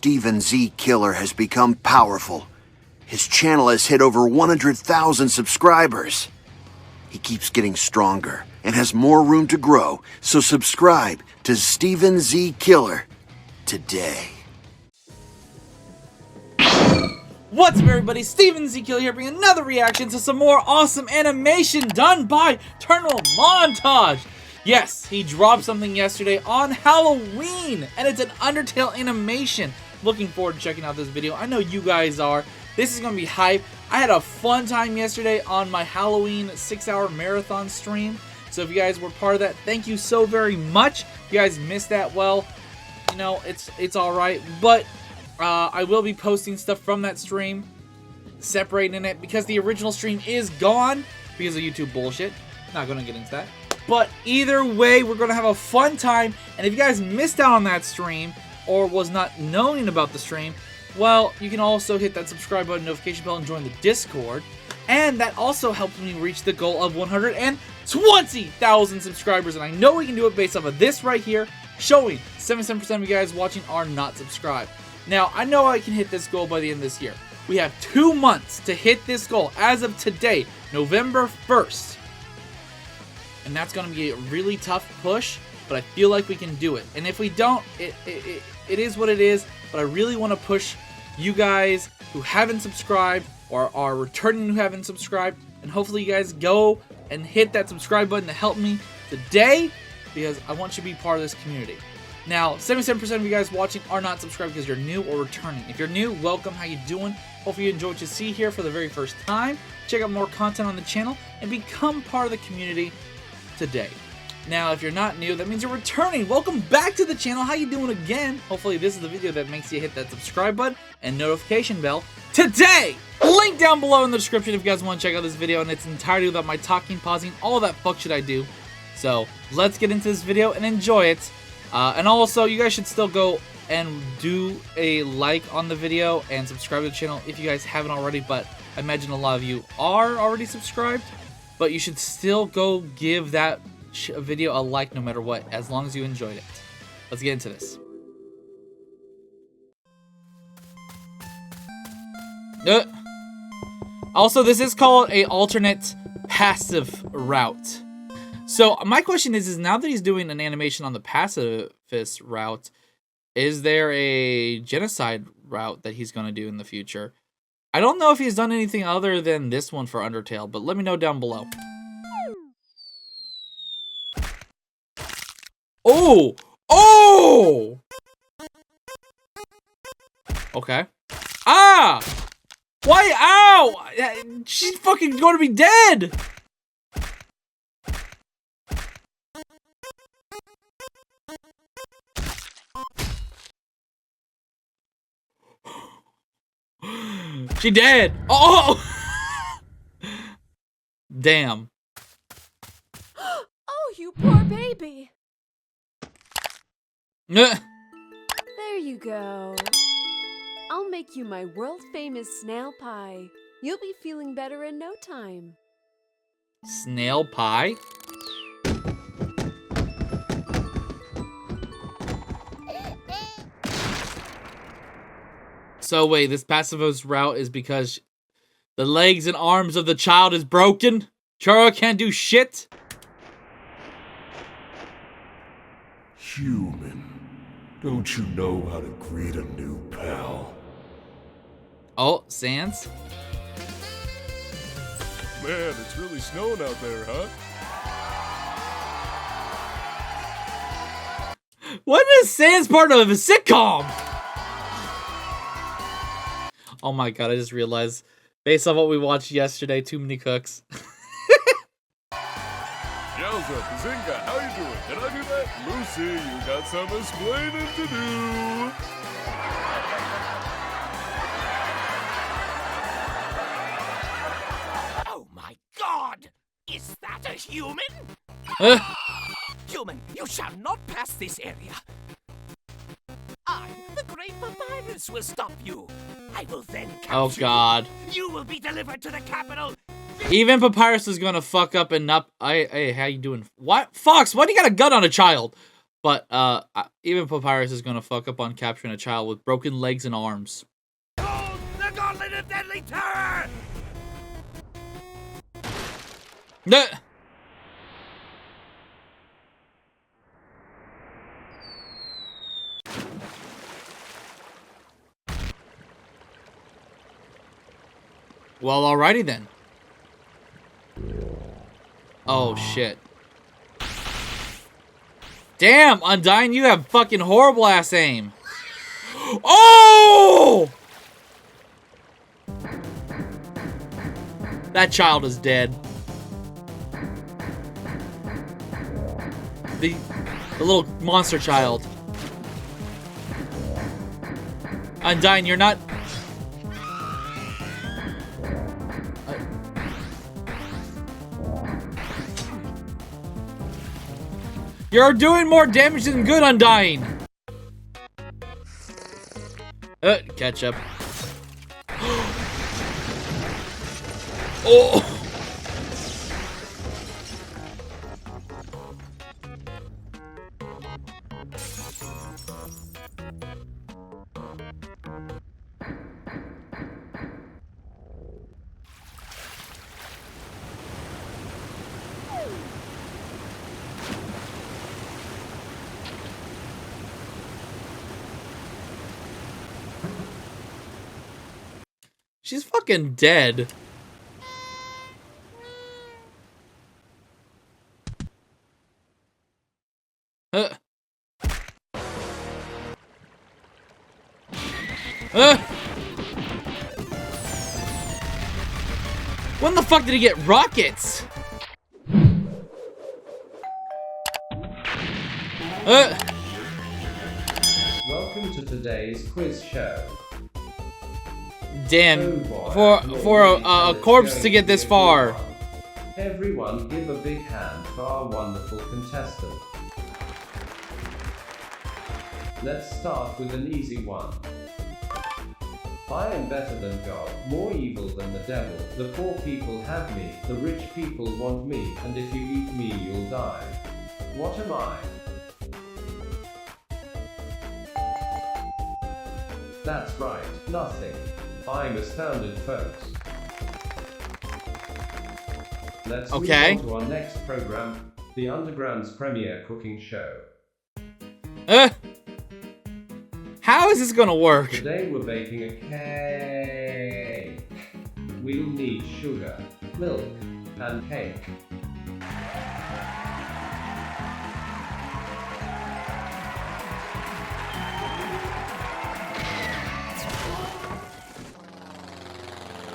Steven Z Killer has become powerful. His channel has hit over 100,000 subscribers. He keeps getting stronger and has more room to grow, so subscribe to Steven Z Killer today. What's up, everybody? Steven Z Killer here, bringing another reaction to some more awesome animation done by Montage. Yes, he dropped something yesterday on Halloween, and it's an Undertale animation. Looking forward to checking out this video. I know you guys are. This is going to be hype. I had a fun time yesterday on my Halloween 6-hour marathon stream. So if you guys were part of that, thank you so very much. If you guys missed that, well, you know, it's alright. But I will be posting stuff from that stream, separating it, because the original stream is gone because of YouTube bullshit. Not going to get into that. But either way, we're going to have a fun time. And if you guys missed out on that stream, or was not knowing about the stream, well, you can also hit that subscribe button, notification bell, and join the Discord. And that also helps me reach the goal of 120,000 subscribers. And I know we can do it based off of this right here, showing 77% of you guys watching are not subscribed. Now, I know I can hit this goal by the end of this year. We have 2 months to hit this goal as of today, November 1st. And that's going to be a really tough push, but I feel like we can do it. And if we don't, it is what it is. But I really want to push you guys who haven't subscribed or are returning who haven't subscribed. And hopefully you guys go and hit that subscribe button to help me today, because I want you to be part of this community. Now, 77% of you guys watching are not subscribed because you're new or returning. If you're new, welcome. How you doing? Hopefully you enjoy what you see here for the very first time. Check out more content on the channel and become part of the community today. Now, if you're not new, that means you're returning. Welcome back to the channel. How you doing again? Hopefully this is the video that makes you hit that subscribe button and notification bell today. Link down below in the description if you guys want to check out this video in its entirety without my talking, pausing, all that fuck shit I do. So let's get into this video and enjoy it. And also, you guys should still go and do a like on the video and subscribe to the channel if you guys haven't already, but I imagine a lot of you are already subscribed. But you should still go give that video a like no matter what, as long as you enjoyed it. Let's get into this. Also, this is called a alternate passive route. So my question is now that he's doing an animation on the pacifist route, is there a genocide route that he's going to do in the future? I don't know if he's done anything other than this one for Undertale, but let me know down below. Oh! Oh! Okay. Ah! Why? Ow! She's fucking going to be dead! She dead! Oh! Damn. Oh, you poor baby. There you go. I'll make you my world-famous snail pie. You'll be feeling better in no time. Snail pie? So wait, this pacifist route is because the legs and arms of the child is broken? Chara can't do shit? Human, don't you know how to greet a new pal? Oh, Sans? Man, it's really snowing out there, huh? What is Sans part of a sitcom? Oh my god, I just realized, based on what we watched yesterday, Too Many Cooks. Yowza, Bazinga, how you doing? Did I do that? Lucy, you got some explaining to do. Oh my god! Is that a human? Human, you shall not pass this area. I, the great Papyrus, will stop you. I will then capture Oh god. you. You will be delivered to the capital. Even Papyrus is gonna fuck up and not. Hey, how you doing? What? Fox, why do you got a gun on a child? But even Papyrus is gonna fuck up on capturing a child with broken legs and arms. Behold the gauntlet of deadly terror! Nah. Well, alrighty then. Oh, shit. Damn, Undyne, you have fucking horrible ass aim. Oh! That child is dead. The little monster child. Undyne, you're not... You're doing more damage than good, Undyne! Ketchup. Oh! She's fucking dead. When the fuck did he get rockets? Welcome to today's quiz show. Damn, for a corpse to get this far. Everyone give a big hand for our wonderful contestant. Let's start with an easy one. I am better than God, more evil than the devil. The poor people have me, the rich people want me, and if you eat me you'll die. What am I? That's right, nothing. I'm astounded, folks. Let's move on to our next program, the Underground's premier cooking show. How is this gonna work? Today we're baking a cake. We'll need sugar, milk, and cake.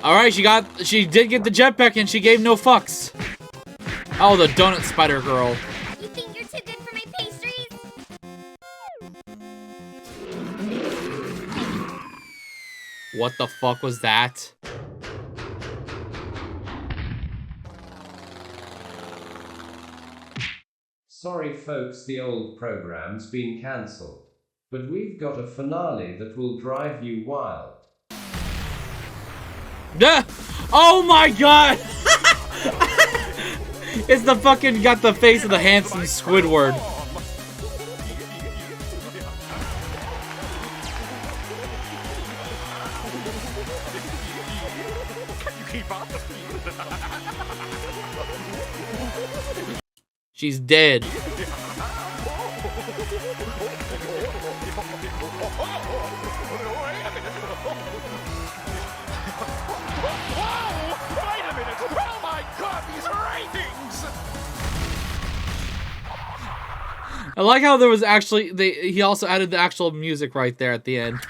Alright, she did get the jetpack and she gave no fucks. Oh, the donut spider girl. You think you're too good for my pastries? What the fuck was that? Sorry folks, the old program's been cancelled. But we've got a finale that will drive you wild. Oh my god! It's the fucking got the face of the handsome Squidward. She's dead. Wait a minute! Oh my god, these ratings! I like how there was actually he also added the actual music right there at the end.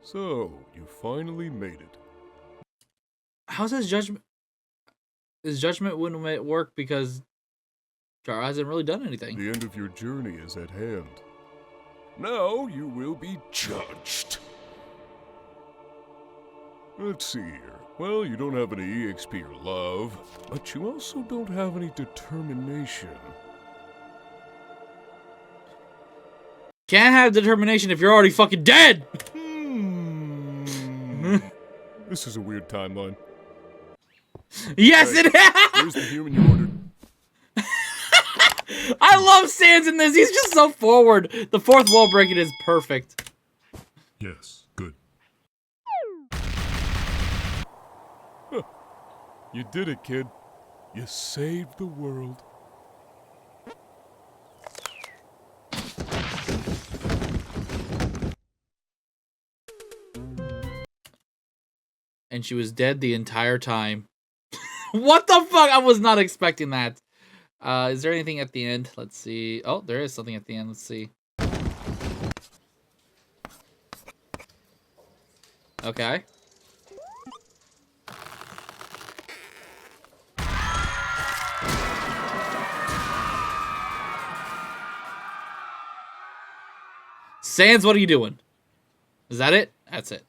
So, you finally made it. How's his judgment? His judgment wouldn't work because Char hasn't really done anything. The end of your journey is at hand. Now you will be judged. Let's see here. Well, you don't have any EXP or love, but you also don't have any determination. Can't have determination if you're already fucking dead! This is a weird timeline. Yes, Hey, it has! Here's the human you ordered. I love Sans in this. He's just so forward. The fourth wall breaking is perfect. Yes, good. Huh. You did it, kid. You saved the world. And she was dead the entire time. What the fuck? I was not expecting that. Is there anything at the end? Let's see. Oh, there is something at the end. Let's see. Okay. Sans, what are you doing? Is that it? That's it.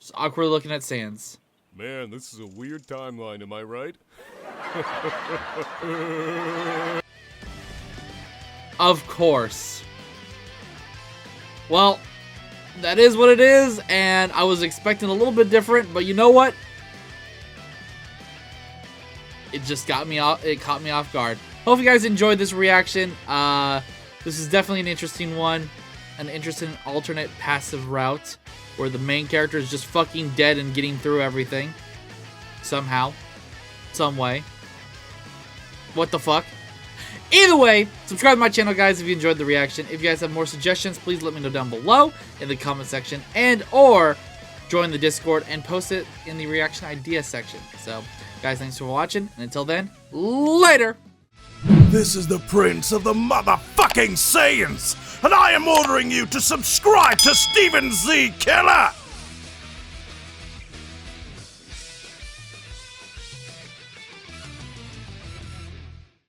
Just awkwardly looking at Sans. Man, this is a weird timeline, am I right? Of course. Well, that is what it is, and I was expecting a little bit different, but you know what? It just got me off. It caught me off guard. Hope you guys enjoyed this reaction. This is definitely an interesting one, an interesting alternate passive route where the main character is just fucking dead and getting through everything somehow, some way. What the fuck? Either way, subscribe to my channel, guys, if you enjoyed the reaction. If you guys have more suggestions, please let me know down below in the comment section, and or join the Discord and post it in the reaction idea section. So, guys, thanks for watching, and until then, later! This is the Prince of the motherfucking Saiyans, and I am ordering you to subscribe to Steven Z. Killer!